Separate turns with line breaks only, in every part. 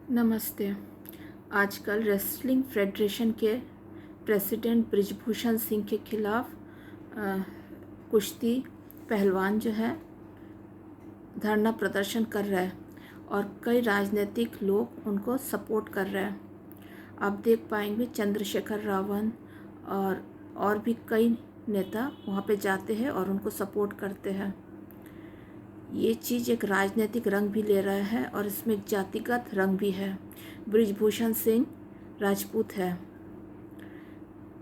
नमस्ते। आजकल wrestling federation के प्रेसिडेंट बृजभूषण सिंह के खिलाफ कुश्ती पहलवान जो है धरना प्रदर्शन कर रहा है और कई राजनीतिक लोग उनको सपोर्ट कर रहे हैं। आप देख पाएंगे चंद्रशेखर रावण और भी कई नेता वहाँ पे जाते हैं और उनको सपोर्ट करते हैं। ये चीज़ एक राजनीतिक रंग भी ले रहा है और इसमें एक जातिगत रंग भी है। बृजभूषण सिंह राजपूत है,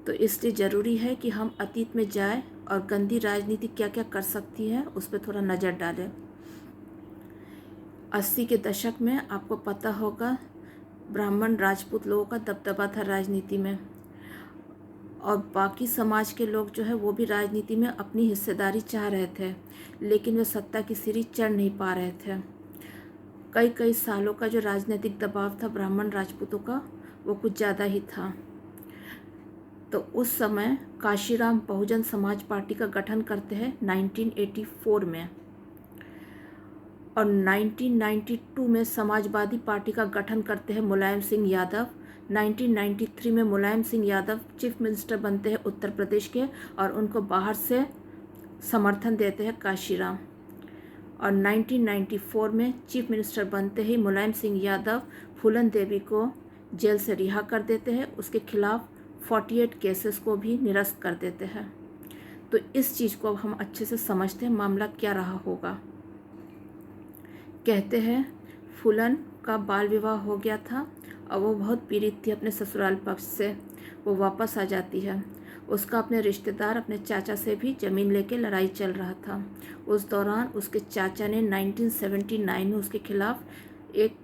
तो इसलिए ज़रूरी है कि हम अतीत में जाएं और गंदी राजनीति क्या क्या कर सकती है उस पर थोड़ा नज़र डालें। 80 के दशक में आपको पता होगा ब्राह्मण राजपूत लोगों का दबदबा था राजनीति में, और बाकी समाज के लोग जो है वो भी राजनीति में अपनी हिस्सेदारी चाह रहे थे, लेकिन वे सत्ता की सीढ़ी चढ़ नहीं पा रहे थे। कई सालों का जो राजनीतिक दबाव था ब्राह्मण राजपूतों का वो कुछ ज़्यादा ही था। तो उस समय काशीराम बहुजन समाज पार्टी का गठन करते हैं 1984 में, और 1992 में समाजवादी पार्टी का गठन करते हैं मुलायम सिंह यादव। 1993 में मुलायम सिंह यादव चीफ मिनिस्टर बनते हैं उत्तर प्रदेश के, और उनको बाहर से समर्थन देते हैं काशीराम। और 1994 में चीफ मिनिस्टर बनते ही मुलायम सिंह यादव फूलन देवी को जेल से रिहा कर देते हैं। उसके खिलाफ 48 केसेस को भी निरस्त कर देते हैं। तो इस चीज़ को अब हम अच्छे से समझते हैं मामला क्या रहा होगा। कहते हैं फूलन का बाल विवाह हो गया था और वो बहुत पीड़ित थी अपने ससुराल पक्ष से। वो वापस आ जाती है। उसका अपने रिश्तेदार अपने चाचा से भी ज़मीन लेके लड़ाई चल रहा था। उस दौरान उसके चाचा ने 1979 में उसके खिलाफ एक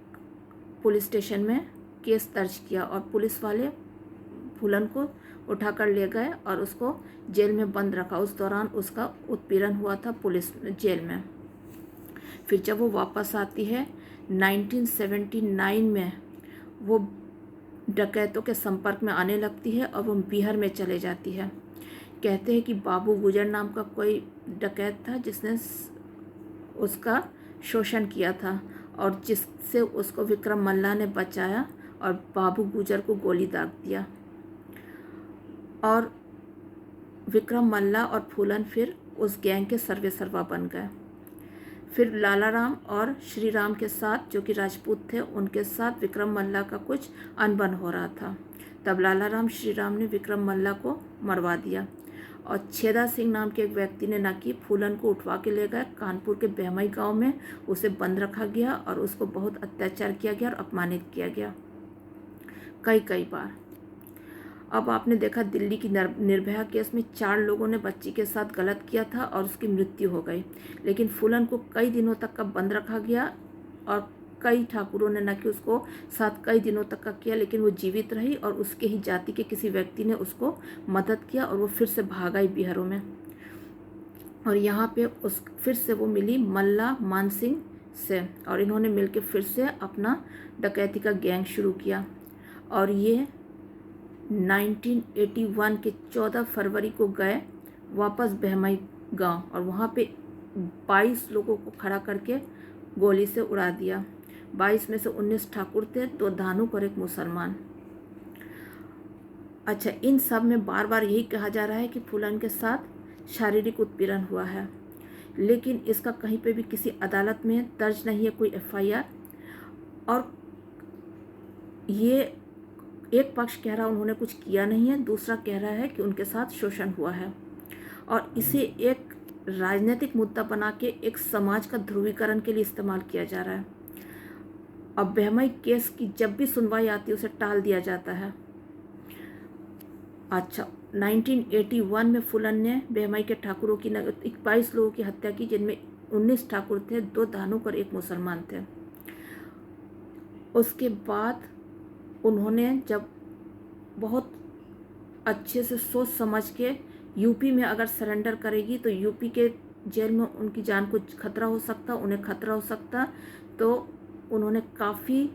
पुलिस स्टेशन में केस दर्ज किया और पुलिस वाले फूलन को उठाकर ले गए और उसको जेल में बंद रखा। उस दौरान उसका उत्पीड़न हुआ था पुलिस जेल में। फिर जब वो वापस आती है 1979 में, वो डकैतों के संपर्क में आने लगती है और वो बिहार में चले जाती है। कहते हैं कि बाबू गुजर नाम का कोई डकैत था जिसने उसका शोषण किया था और जिससे उसको विक्रम मल्ला ने बचाया और बाबू गुजर को गोली दाग दिया। और विक्रम मल्ला और फूलन फिर उस गैंग के सर्वेसर्वा बन गए। फिर लाला राम और श्री राम के साथ, जो कि राजपूत थे, उनके साथ विक्रम मल्ला का कुछ अनबन हो रहा था। तब लाला राम श्री राम ने विक्रम मल्ला को मरवा दिया और छेदा सिंह नाम के एक व्यक्ति ने ना कि फूलन को उठवा के ले गए कानपुर के बहमई गांव में। उसे बंद रखा गया और उसको बहुत अत्याचार किया गया और अपमानित किया गया कई बार। अब आपने देखा दिल्ली की निर्भया केस में 4 लोगों ने बच्ची के साथ गलत किया था और उसकी मृत्यु हो गई, लेकिन फूलन को कई दिनों तक का बंद रखा गया और कई ठाकुरों ने न कि उसको साथ कई दिनों तक का किया, लेकिन वो जीवित रही और उसके ही जाति के किसी व्यक्ति ने उसको मदद किया और वो फिर से भाग आई बिहारों में। और यहाँ पे फिर से वो मिली मल्ला मानसिंह से और इन्होंने मिलकर फिर से अपना डकैती का गैंग शुरू किया। और ये 1981 के 14 फरवरी को गए वापस बहमई गांव और वहाँ पे 22 लोगों को खड़ा करके गोली से उड़ा दिया। 22 में से 19 ठाकुर थे, 2 धानुक और 1 मुसलमान। अच्छा, इन सब में बार बार यही कहा जा रहा है कि फूलन के साथ शारीरिक उत्पीड़न हुआ है, लेकिन इसका कहीं पे भी किसी अदालत में दर्ज नहीं है कोई FIR। और ये एक पक्ष कह रहा उन्होंने कुछ किया नहीं है, दूसरा कह रहा है कि उनके साथ शोषण हुआ है, और इसे एक राजनीतिक मुद्दा बना के एक समाज का ध्रुवीकरण के लिए इस्तेमाल किया जा रहा है। अब बहमई केस की जब भी सुनवाई आती है उसे टाल दिया जाता है। अच्छा, 1981 में फूलन ने बहमई के ठाकुरों की 22 लोगों की हत्या की, जिनमें 19 ठाकुर थे, 2 धानुक और 1 मुसलमान थे। उसके बाद उन्होंने जब बहुत अच्छे से सोच समझ के यूपी में अगर सरेंडर करेगी तो यूपी के जेल में उनकी जान को खतरा हो सकता, उन्हें खतरा हो सकता, तो उन्होंने काफ़ी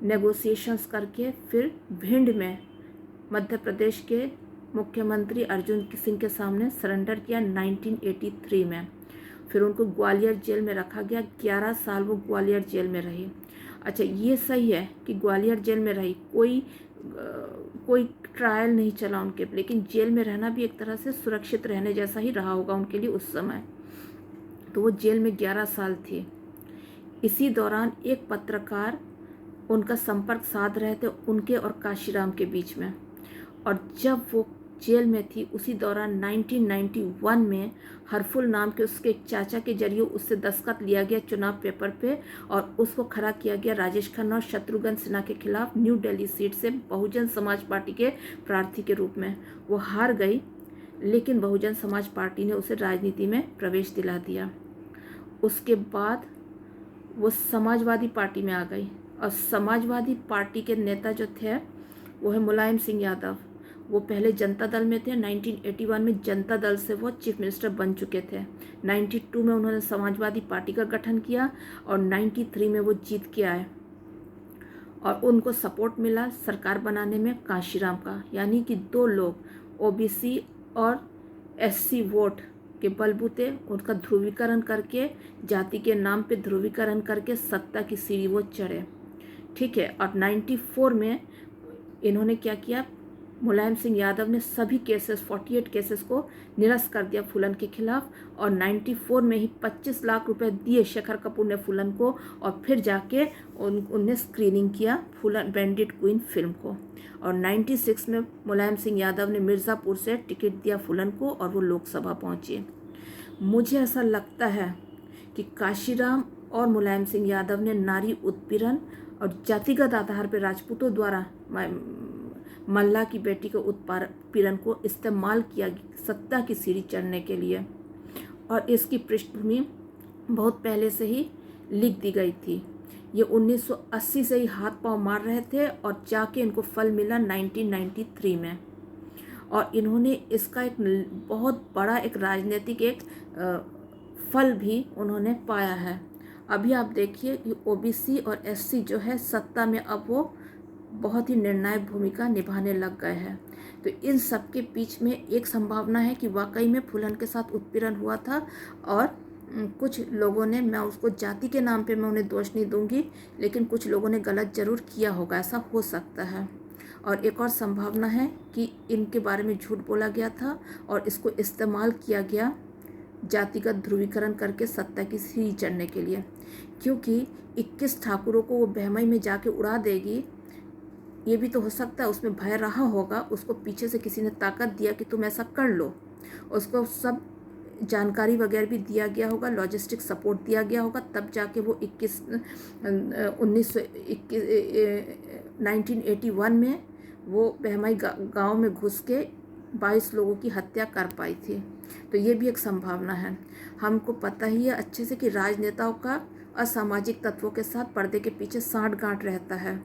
नेगोशिएशंस करके फिर भिंड में मध्य प्रदेश के मुख्यमंत्री अर्जुन सिंह के सामने सरेंडर किया 1983 में। फिर उनको ग्वालियर जेल में रखा गया, 11 साल वो ग्वालियर जेल में रही। अच्छा, ये सही है कि ग्वालियर जेल में रही, कोई ट्रायल नहीं चला उनके, लेकिन जेल में रहना भी एक तरह से सुरक्षित रहने जैसा ही रहा होगा उनके लिए उस समय। तो वो जेल में 11 साल थी। इसी दौरान एक पत्रकार उनका संपर्क साध रहे थे, उनके और काशीराम के बीच में। और जब वो जेल में थी उसी दौरान 1991 में हरफुल नाम के उसके एक चाचा के जरिए उससे दस्तखत लिया गया चुनाव पेपर पे, और उसको खड़ा किया गया राजेश खन्ना और शत्रुघ्न सिन्हा के खिलाफ न्यू दिल्ली सीट से बहुजन समाज पार्टी के प्रार्थी के रूप में। वो हार गई, लेकिन बहुजन समाज पार्टी ने उसे राजनीति में प्रवेश दिला दिया। उसके बाद वो समाजवादी पार्टी में आ गई, और समाजवादी पार्टी के नेता जो थे वो है मुलायम सिंह यादव। वो पहले जनता दल में थे, 1981 में जनता दल से वो चीफ मिनिस्टर बन चुके थे। 92 में उन्होंने समाजवादी पार्टी का गठन किया और 93 में वो जीत के आए, और उनको सपोर्ट मिला सरकार बनाने में काशीराम का। यानी कि दो लोग ओबीसी और एससी वोट के बलबूते उनका ध्रुवीकरण करके, जाति के नाम पे ध्रुवीकरण करके सत्ता की सीढ़ी वो चढ़े। ठीक है। और 94 में इन्होंने क्या किया, मुलायम सिंह यादव ने सभी केसेस 48 केसेस को निरस्त कर दिया फूलन के खिलाफ, और 94 में ही 25 लाख रुपए दिए शेखर कपूर ने फूलन को, और फिर जाके उनने स्क्रीनिंग किया फूलन बैंडिट क्वीन फिल्म को। और 96 में मुलायम सिंह यादव ने मिर्ज़ापुर से टिकट दिया फूलन को, और वो लोकसभा पहुंचे। मुझे ऐसा लगता है कि काशीराम और मुलायम सिंह यादव ने नारी उत्पीड़न और जातिगत आधार पर राजपूतों द्वारा मल्ला की बेटी के उत्पीड़न को इस्तेमाल किया सत्ता की सीढ़ी चढ़ने के लिए, और इसकी पृष्ठभूमि बहुत पहले से ही लिख दी गई थी। ये 1980 से ही हाथ पांव मार रहे थे, और जाके इनको फल मिला 1993 में, और इन्होंने इसका एक बहुत बड़ा एक राजनीतिक एक फल भी उन्होंने पाया है। अभी आप देखिए कि ओबीसी और एससी जो है सत्ता में अब वो बहुत ही निर्णायक भूमिका निभाने लग गए हैं। तो इन सब के बीच में एक संभावना है कि वाकई में फूलन के साथ उत्पीड़न हुआ था, और कुछ लोगों ने, मैं उसको जाति के नाम पे मैं उन्हें दोष नहीं दूंगी, लेकिन कुछ लोगों ने गलत जरूर किया होगा, ऐसा हो सकता है। और एक और संभावना है कि इनके बारे में झूठ बोला गया था और इसको इस्तेमाल किया गया जातिगत ध्रुवीकरण करके सत्ता की सीढ़ी चढ़ने के लिए, क्योंकि 21 ठाकुरों को वो बहमई में जाके उड़ा देगी, ये भी तो हो सकता है उसमें भय रहा होगा, उसको पीछे से किसी ने ताकत दिया कि तुम ऐसा कर लो, उसको सब जानकारी वगैरह भी दिया गया होगा, लॉजिस्टिक सपोर्ट दिया गया होगा, तब जाके वो 1981 में वो बहमई गांव में घुस के 22 लोगों की हत्या कर पाई थी। तो ये भी एक संभावना है। हमको पता ही है अच्छे से कि राजनेताओं का असामाजिक तत्वों के साथ पर्दे के पीछे साँठ-गाँठ रहता है,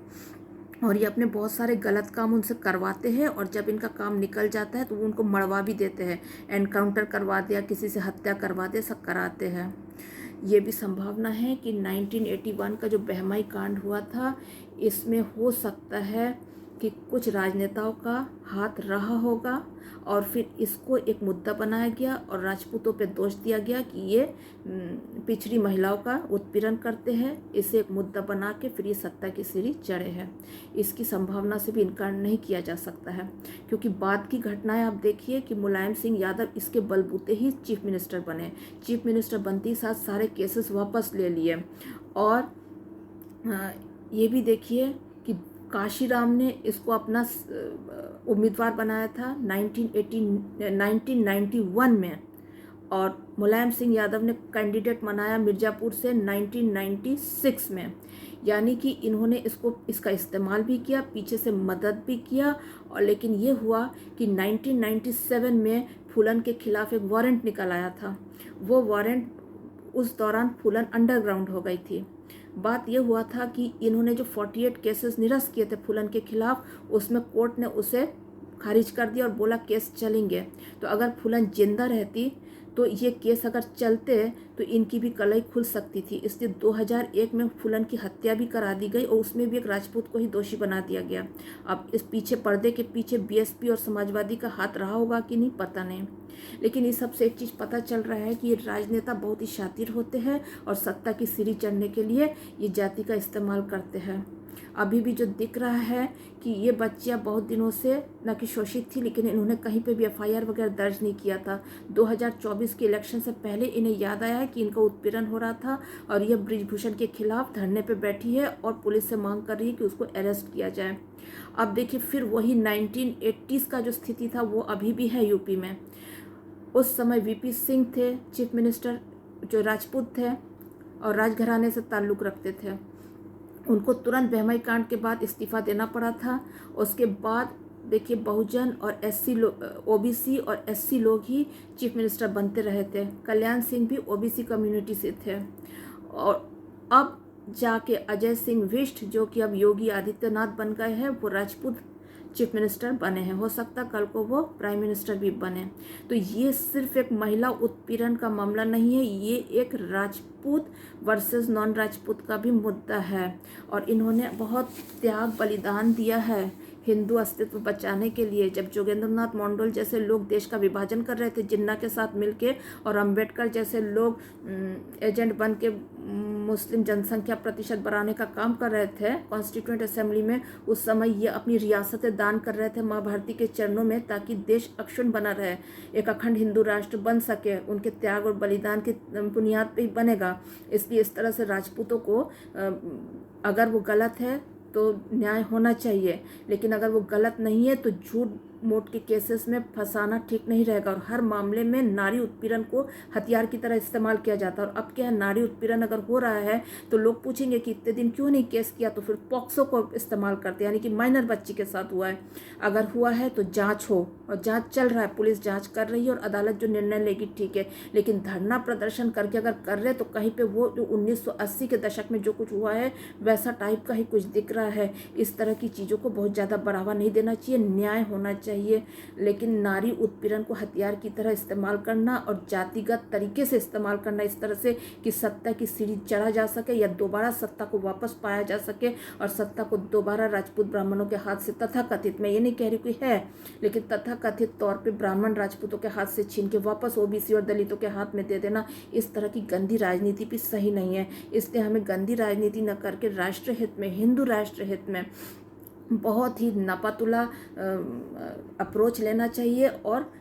और ये अपने बहुत सारे गलत काम उनसे करवाते हैं, और जब इनका काम निकल जाता है तो वो उनको मरवा भी देते हैं, एनकाउंटर करवा दिया, किसी से हत्या करवा दे, सब कराते हैं। ये भी संभावना है कि 1981 का जो बहमई कांड हुआ था, इसमें हो सकता है कि कुछ राजनेताओं का हाथ रहा होगा, और फिर इसको एक मुद्दा बनाया गया और राजपूतों पे दोष दिया गया कि ये पिछड़ी महिलाओं का उत्पीड़न करते हैं, इसे एक मुद्दा बना के फिर ये सत्ता की सीढ़ी चढ़े हैं। इसकी संभावना से भी इनकार नहीं किया जा सकता है, क्योंकि बाद की घटनाएं आप देखिए कि मुलायम सिंह यादव इसके बलबूते ही चीफ मिनिस्टर बने। चीफ मिनिस्टर बनते ही साथ सारे केसेस वापस ले लिए, और ये भी देखिए कि काशीराम ने इसको अपना उम्मीदवार बनाया था 1991 में, और मुलायम सिंह यादव ने कैंडिडेट बनाया मिर्ज़ापुर से 1996 में। यानी कि इन्होंने इसका इस्तेमाल भी किया, पीछे से मदद भी किया, और लेकिन ये हुआ कि 1997 में फूलन के खिलाफ एक वारंट निकल आया था। वो वारंट उस दौरान फूलन अंडरग्राउंड हो गई थी। बात यह हुआ था कि इन्होंने जो 48 केसेस निरस्त किए थे फूलन के खिलाफ, उसमें कोर्ट ने उसे खारिज कर दिया और बोला केस चलेंगे। तो अगर फूलन जिंदा रहती तो ये केस अगर चलते तो इनकी भी कलई खुल सकती थी। इसलिए 2001 में फूलन की हत्या भी करा दी गई और उसमें भी एक राजपूत को ही दोषी बना दिया गया। अब इस पीछे पर्दे के पीछे बीएसपी और समाजवादी का हाथ रहा होगा कि नहीं, पता नहीं। लेकिन इस सबसे एक चीज़ पता चल रहा है कि ये राजनेता बहुत ही शातिर होते हैं और सत्ता की सीढ़ी चढ़ने के लिए ये जाति का इस्तेमाल करते हैं। अभी भी जो दिख रहा है कि ये बच्चियां बहुत दिनों से न कि शोषित थी, लेकिन इन्होंने कहीं पे भी एफआईआर वगैरह दर्ज नहीं किया था। 2024 के इलेक्शन से पहले इन्हें याद आया है कि इनका उत्पीड़न हो रहा था और यह बृजभूषण के खिलाफ धरने पे बैठी है और पुलिस से मांग कर रही है कि उसको अरेस्ट किया जाए। अब देखिए फिर वही 1980s का जो स्थिति था वो अभी भी है यूपी में। उस समय वीपी सिंह थे चीफ मिनिस्टर, जो राजपूत थे और राजघराने से ताल्लुक़ रखते थे। उनको तुरंत बहमई कांड के बाद इस्तीफा देना पड़ा था। उसके बाद देखिए बहुजन और एससी लोग, ओबीसी और एससी लोग ही चीफ मिनिस्टर बनते रहे थे। कल्याण सिंह भी ओबीसी कम्युनिटी से थे। और अब जाके अजय सिंह विष्ट, जो कि अब योगी आदित्यनाथ बन गए हैं, वो राजपूत चीफ मिनिस्टर बने हैं। हो सकता कल को वो प्राइम मिनिस्टर भी बने। तो ये सिर्फ एक महिला उत्पीड़न का मामला नहीं है, ये एक राजपूत वर्सेस नॉन राजपूत का भी मुद्दा है। और इन्होंने बहुत त्याग बलिदान दिया है हिंदू अस्तित्व बचाने के लिए। जब जोगेंद्रनाथ मंडल जैसे लोग देश का विभाजन कर रहे थे जिन्ना के साथ मिलके, और अंबेडकर जैसे लोग एजेंट बन के मुस्लिम जनसंख्या प्रतिशत बढ़ाने का काम कर रहे थे कॉन्स्टिट्यूएंट असेंबली में, उस समय ये अपनी रियासतें दान कर रहे थे माँ भारती के चरणों में, ताकि देश अक्षुण्ण बना रहे, एक अखंड हिंदू राष्ट्र बन सके। उनके त्याग और बलिदान की बुनियाद पे ही बनेगा। इसलिए इस तरह से राजपूतों को अगर वो गलत है तो न्याय होना चाहिए, लेकिन अगर वो गलत नहीं है तो झूठ मूठ के केसेस में फंसाना ठीक नहीं रहेगा। और हर मामले में नारी उत्पीड़न को हथियार की तरह इस्तेमाल किया जाता है। और अब क्या है, नारी उत्पीड़न अगर हो रहा है तो लोग पूछेंगे कि इतने दिन क्यों नहीं केस किया, तो फिर पॉक्सो को इस्तेमाल करते हैं, यानी कि माइनर बच्ची के साथ हुआ है। अगर हुआ है तो जांच हो, और जांच चल रहा है, पुलिस जांच कर रही है और अदालत जो निर्णय लेगी ठीक है। लेकिन धरना प्रदर्शन करके अगर कर रहे तो कहीं पे वो जो 1980 के दशक में जो कुछ हुआ है वैसा टाइप का ही कुछ दिख रहा है। इस तरह की चीज़ों को बहुत ज़्यादा बढ़ावा नहीं देना चाहिए, न्याय होना चाहिए। लेकिन नारी उत्पीड़न को हथियार की तरह इस्तेमाल करना और जातिगत तरीके से इस्तेमाल करना इस तरह से कि सत्ता की सीढ़ी चढ़ा जा सके या दोबारा सत्ता को वापस पाया जा सके और सत्ता को दोबारा राजपूत ब्राह्मणों के हाथ से, तथाकथित, मैं ये नहीं कह रही कोई है, लेकिन तथाकथित तौर पे ब्राह्मण राजपूतों के हाथ से छीन के वापस ओबीसी और दलितों के हाथ में दे देना, इस तरह की गंदी राजनीति भी सही नहीं है। इसलिए हमें गंदी राजनीति न करके राष्ट्र हित में, हिंदू राष्ट्र हित में बहुत ही नापातुला अप्रोच लेना चाहिए और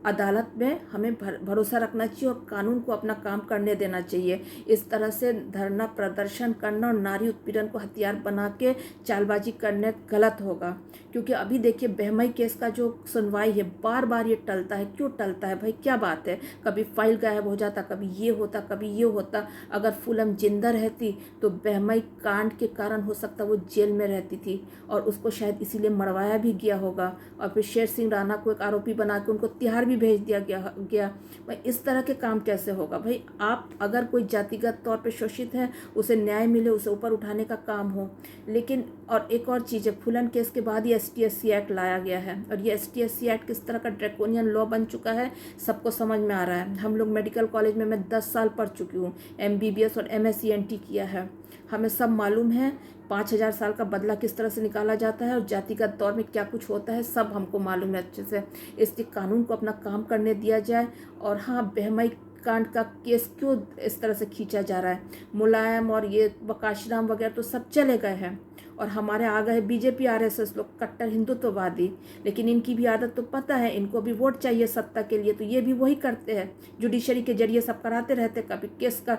अदालत में हमें भरोसा रखना चाहिए और कानून को अपना काम करने देना चाहिए। इस तरह से धरना प्रदर्शन करना और नारी उत्पीड़न को हथियार बना के चालबाजी करने गलत होगा। क्योंकि अभी देखिए बहमई केस का जो सुनवाई है बार बार ये टलता है। क्यों टलता है भाई, क्या बात है? कभी फाइल गायब हो जाता, कभी ये होता, कभी ये होता। अगर फूलन जिंदा रहती तो बहमई कांड के कारण हो सकता वो जेल में रहती थी और उसको शायद इसीलिए मरवाया भी गया होगा और फिर शेर सिंह राणा को एक आरोपी बना के उनको तिहाड़ भेज दिया गया। भाई इस तरह के काम कैसे होगा? भाई आप अगर कोई जातिगत तौर पे शोषित है उसे न्याय मिले, उसे ऊपर उठाने का काम हो। लेकिन और एक और चीज़ है, फूलन केस के बाद ये ST/SC एक्ट लाया गया है और ये ST/SC एक्ट किस तरह का ड्रैकोनियन लॉ बन चुका है सबको समझ में आ रहा है। हम लोग मेडिकल कॉलेज में मैं 10 साल पढ़ चुकी हूँ, MBBS और MSc NT किया है, हमें सब मालूम है 5000 साल का बदला किस तरह से निकाला जाता है और जातिगत दौर में क्या कुछ होता है, सब हमको मालूम है अच्छे से। इसलिए कानून को अपना काम करने दिया जाए। और हाँ, बहमई कांड का केस क्यों इस तरह से खींचा जा रहा है? मुलायम और ये काशीराम वगैरह तो सब चले गए हैं और हमारे आ गए BJP RSS लोग, कट्टर हिंदुत्ववादी। लेकिन इनकी भी आदत तो पता है, इनको भी वोट चाहिए सत्ता के लिए, तो ये भी वही करते हैं, जुडिशरी के जरिए सब कराते रहते। कभी केस का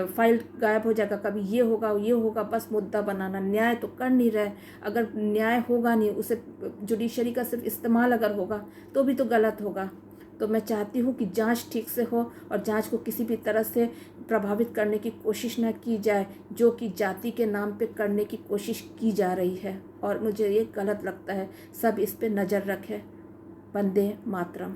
फाइल गायब हो जाएगा, कभी ये होगा, बस मुद्दा बनाना। न्याय तो कर नहीं रहे। अगर न्याय होगा नहीं, उसे जुडिशरी का सिर्फ इस्तेमाल अगर होगा तो भी तो गलत होगा। तो मैं चाहती हूँ कि जांच ठीक से हो और जांच को किसी भी तरह से प्रभावित करने की कोशिश न की जाए, जो कि जाति के नाम पे करने की कोशिश की जा रही है और मुझे ये गलत लगता है। सब इस पे नज़र रखें। वंदे मातरम।